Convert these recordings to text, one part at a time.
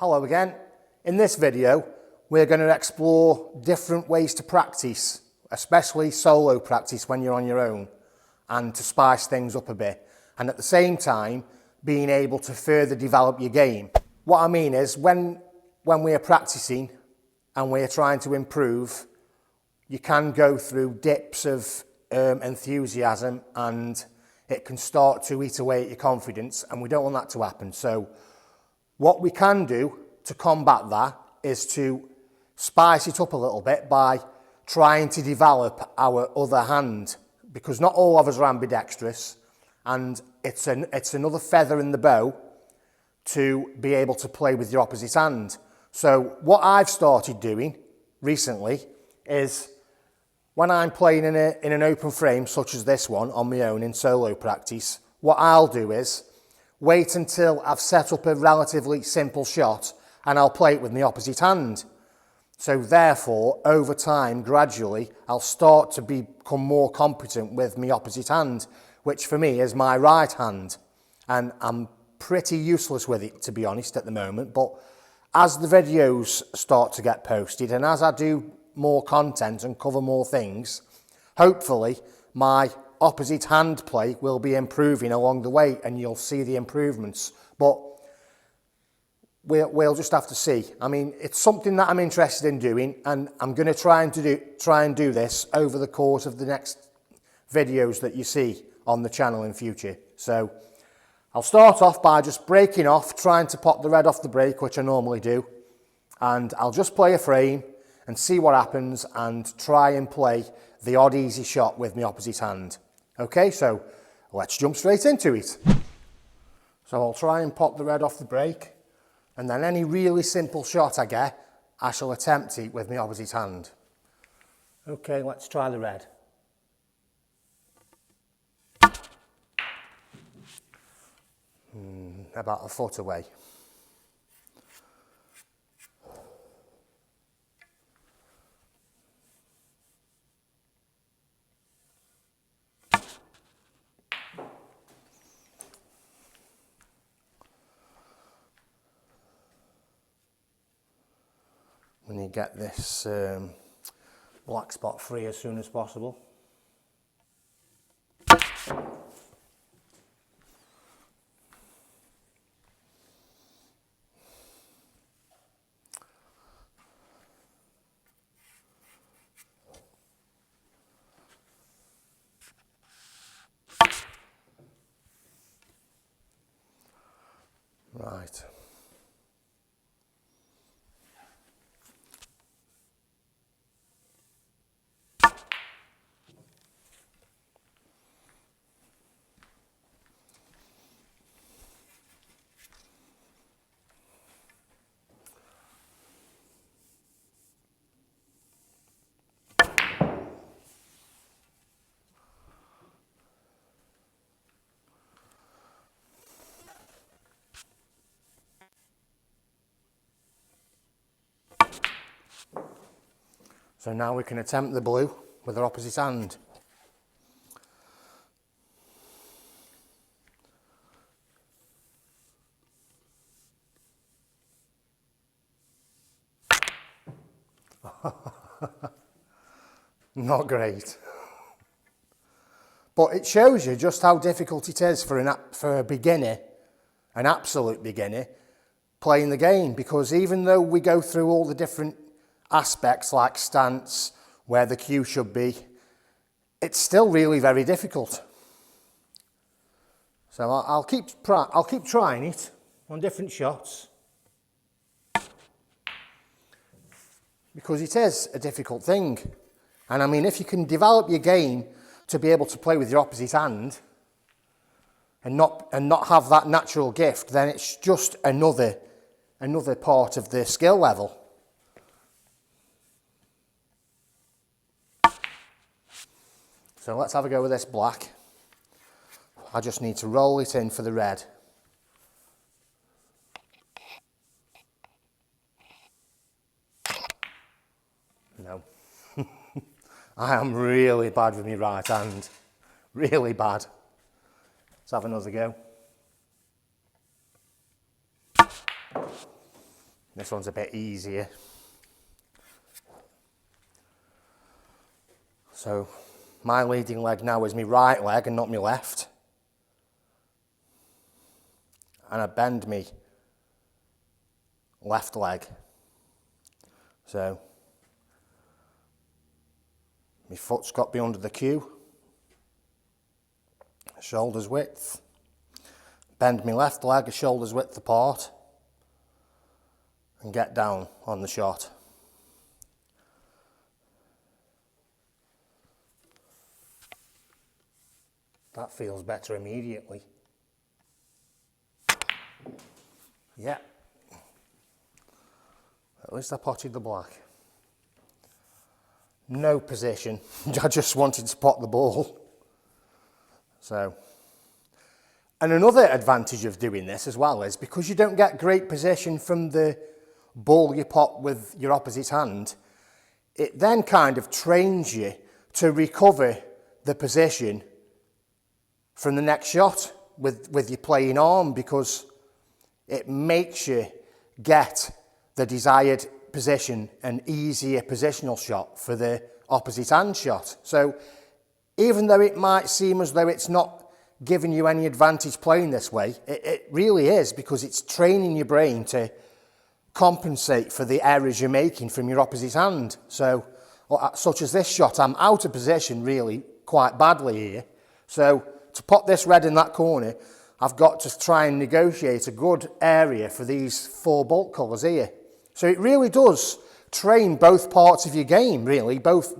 Hello again. In this video, we're going to explore different ways to practice, especially solo practice when you're on your own, and to spice things up a bit. And at the same time, being able to further develop your game. What I mean is, when we're practicing and we're trying to improve, you can go through dips of enthusiasm and it can start to eat away at your confidence, and we don't want that to happen. So what we can do to combat that is to spice it up a little bit by trying to develop our other hand, because not all of us are ambidextrous, and it's another feather in the bow to be able to play with your opposite hand. So what I've started doing recently is, when I'm playing in an open frame such as this one on my own in solo practice, what I'll do is wait until I've set up a relatively simple shot and I'll play it with my opposite hand. So therefore, over time, gradually, I'll start to become more competent with my opposite hand, which for me is my right hand. And I'm pretty useless with it, to be honest, at the moment. But as the videos start to get posted and as I do more content and cover more things, hopefully my opposite hand play will be improving along the way and you'll see the improvements. But we'll just have to see. I mean, it's something that I'm interested in doing, and I'm going to try and do this over the course of the next videos that you see on the channel in future. So I'll start off by just breaking off, trying to pop the red off the break, which I normally do, and I'll just play a frame and see what happens and try and play the odd easy shot with my opposite hand. Okay, so let's jump straight into it. So I'll try and pop the red off the break, and then any really simple shot I get, I shall attempt it with my opposite hand. Okay, let's try the red. About a foot away. We need to get this black spot free as soon as possible. Right. So now we can attempt the blue with our opposite hand. Not great. But it shows you just how difficult it is for a beginner, an absolute beginner, playing the game. Because even though we go through all the different aspects like stance, where the cue should be, it's still really very difficult. So I'll keep trying it on different shots, because it is a difficult thing. And I mean, if you can develop your game to be able to play with your opposite hand and not have that natural gift, then it's just another part of the skill level. So let's have a go with this black. I just need to roll it in for the red. No. I am really bad with my right hand. Really bad. Let's have another go. This one's a bit easier. So my leading leg now is my right leg and not my left. And I bend me left leg. So my foot's got to be under the cue. Shoulders width. Bend my left leg a shoulders width apart. And get down on the shot. That feels better immediately. Yeah. At least I potted the black. No position. I just wanted to pot the ball. So. And another advantage of doing this as well is because you don't get great position from the ball you pot with your opposite hand, it then kind of trains you to recover the position from the next shot with your playing arm, because it makes you get the desired position, an easier positional shot for the opposite hand shot. So even though it might seem as though it's not giving you any advantage playing this way, it really is, because it's training your brain to compensate for the errors you're making from your opposite hand. So, such as this shot, I'm out of position really quite badly here. So to pot this red in that corner, I've got to try and negotiate a good area for these 4 bulk colours here. So it really does train both parts of your game, really, both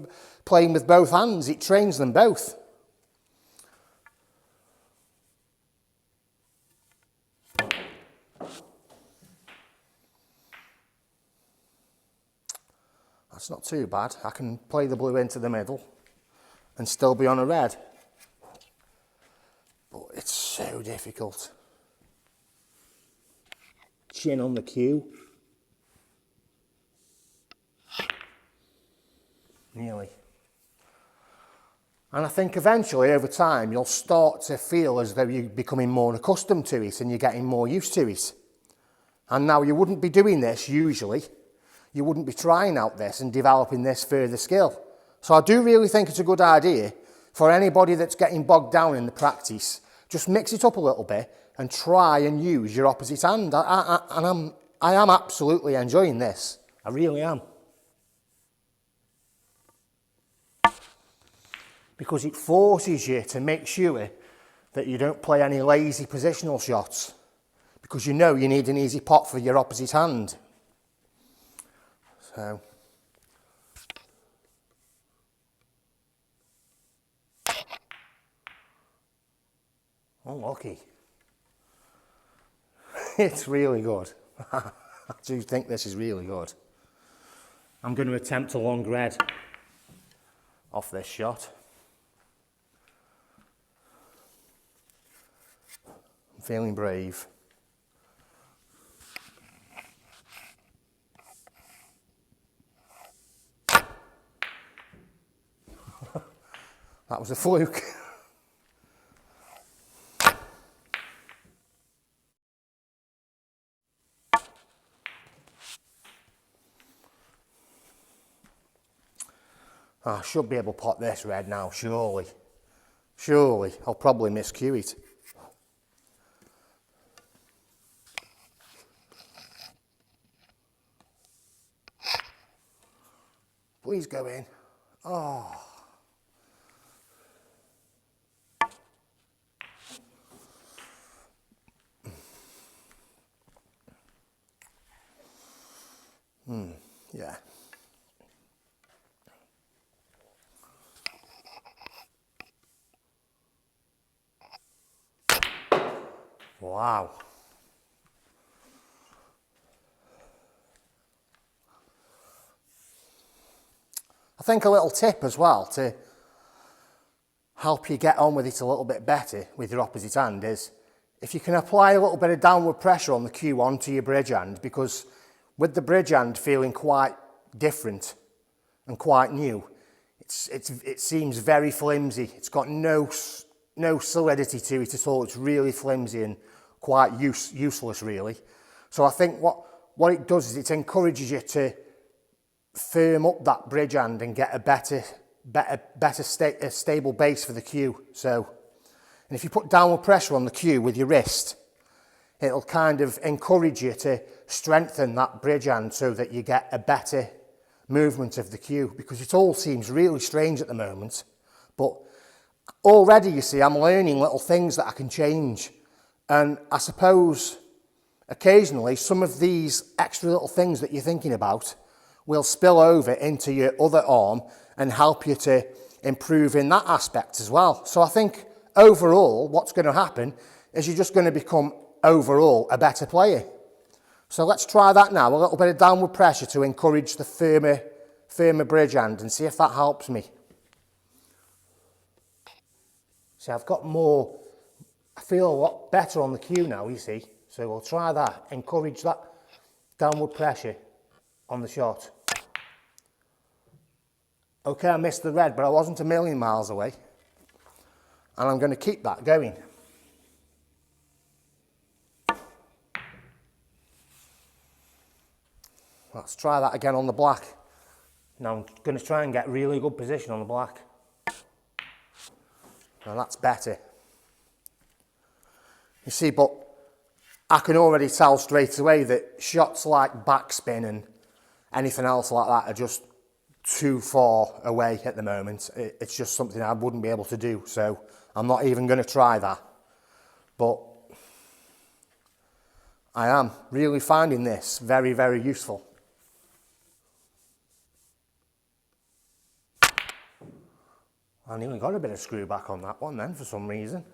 playing with both hands. It trains them both. That's not too bad. I can play the blue into the middle and still be on a red. But it's so difficult. Chin on the cue. Nearly. And I think eventually, over time, you'll start to feel as though you're becoming more accustomed to it and you're getting more used to it. And now you wouldn't be doing this usually. You wouldn't be trying out this and developing this further skill. So I do really think it's a good idea for anybody that's getting bogged down in the practice. Just mix it up a little bit and try and use your opposite hand. I am absolutely enjoying this. I really am. Because it forces you to make sure that you don't play any lazy positional shots. Because you know you need an easy pot for your opposite hand. So. Unlucky. It's really good. I do think this is really good. I'm going to attempt a long red off this shot. I'm feeling brave. That was a fluke. I should be able to pot this red now, surely. Surely. I'll probably miscue it. Please go in. Oh. Yeah. Wow. I think a little tip as well to help you get on with it a little bit better with your opposite hand is if you can apply a little bit of downward pressure on the cue onto your bridge hand, because with the bridge hand feeling quite different and quite new, it seems very flimsy. It's got no solidity to it at all. It's really flimsy and quite useless really. So I think what it does is it encourages you to firm up that bridge hand and get a stable base for the cue. So, and if you put downward pressure on the cue with your wrist, it'll kind of encourage you to strengthen that bridge hand so that you get a better movement of the cue, because it all seems really strange at the moment. But already, you see, I'm learning little things that I can change. And I suppose occasionally some of these extra little things that you're thinking about will spill over into your other arm and help you to improve in that aspect as well. So I think overall what's going to happen is you're just going to become overall a better player. So let's try that now, a little bit of downward pressure to encourage the firmer bridge hand, and see if that helps me. See, I've got more, I feel a lot better on the cue now, you see. So we'll try that, encourage that downward pressure on the shot. Okay, I missed the red, but I wasn't a million miles away. And I'm going to keep that going. Let's try that again on the black. Now I'm going to try and get really good position on the black. Now that's better. You see, but I can already tell straight away that shots like backspin and anything else like that are just too far away at the moment. It's just something I wouldn't be able to do, so I'm not even going to try that. But I am really finding this very, very useful. I nearly got a bit of screw back on that one then for some reason.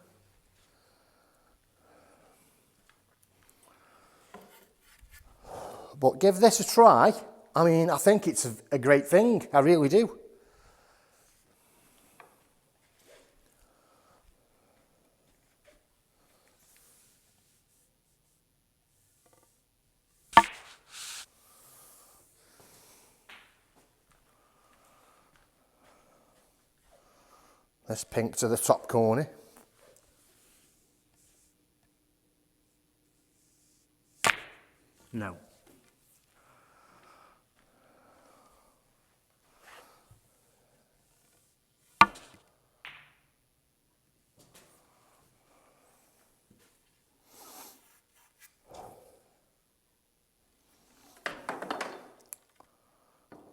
But give this a try. I mean, I think it's a great thing. I really do. Let's pink to the top corner. No.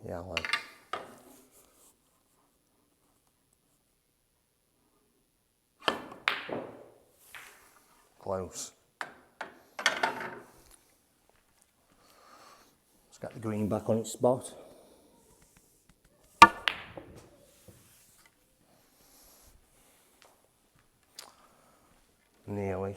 Yellow. Close. Let's get the green back on its spot. Nearly.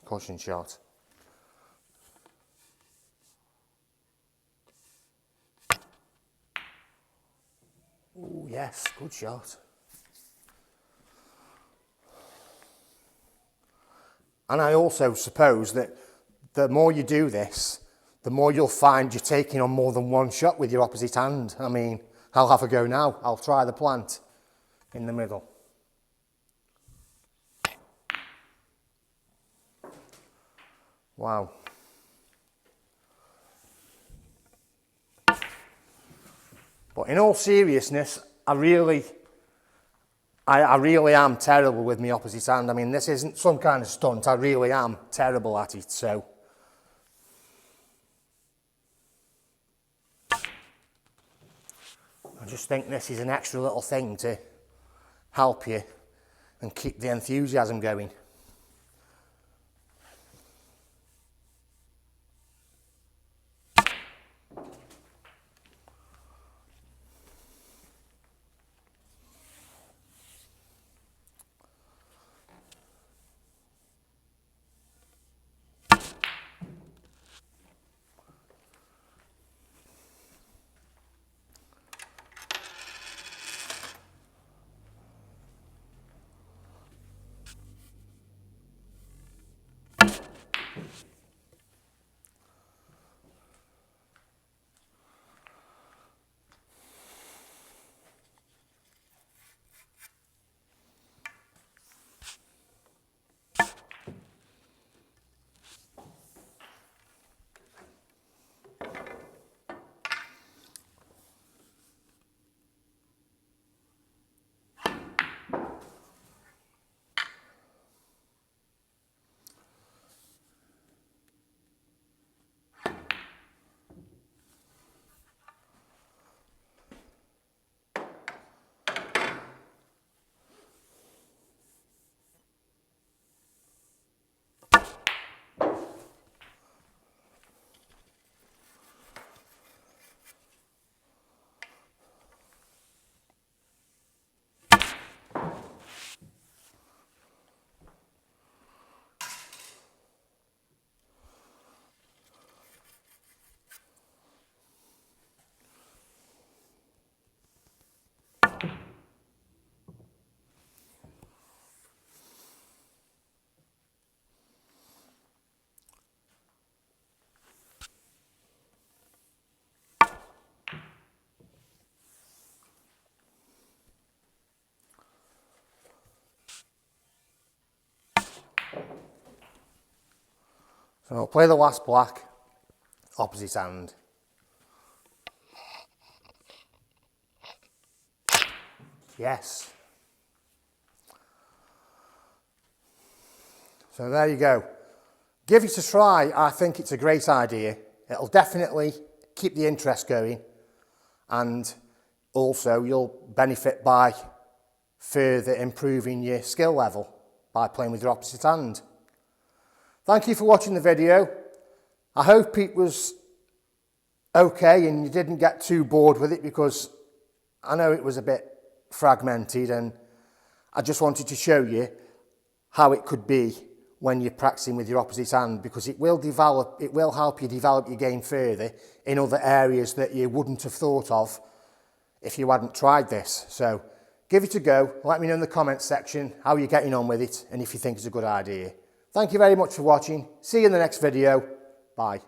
Caution shot. Oh yes, good shot. And I also suppose that the more you do this, the more you'll find you're taking on more than one shot with your opposite hand. I mean, I'll have a go now. I'll try the plant in the middle. Wow. But in all seriousness, I really am terrible with my opposite hand. I mean, this isn't some kind of stunt. I really am terrible at it, so. I just think this is an extra little thing to help you and keep the enthusiasm going. So I'll play the last black, opposite hand. Yes. So there you go. Give it a try. I think it's a great idea. It'll definitely keep the interest going, and also you'll benefit by further improving your skill level by playing with your opposite hand. Thank you for watching the video. I hope it was okay and you didn't get too bored with it, because I know it was a bit fragmented, and I just wanted to show you how it could be when you're practicing with your opposite hand, because it will help you develop your game further in other areas that you wouldn't have thought of if you hadn't tried this. So give it a go. Let me know in the comments section how you're getting on with it and if you think it's a good idea. Thank you very much for watching. See you in the next video. Bye.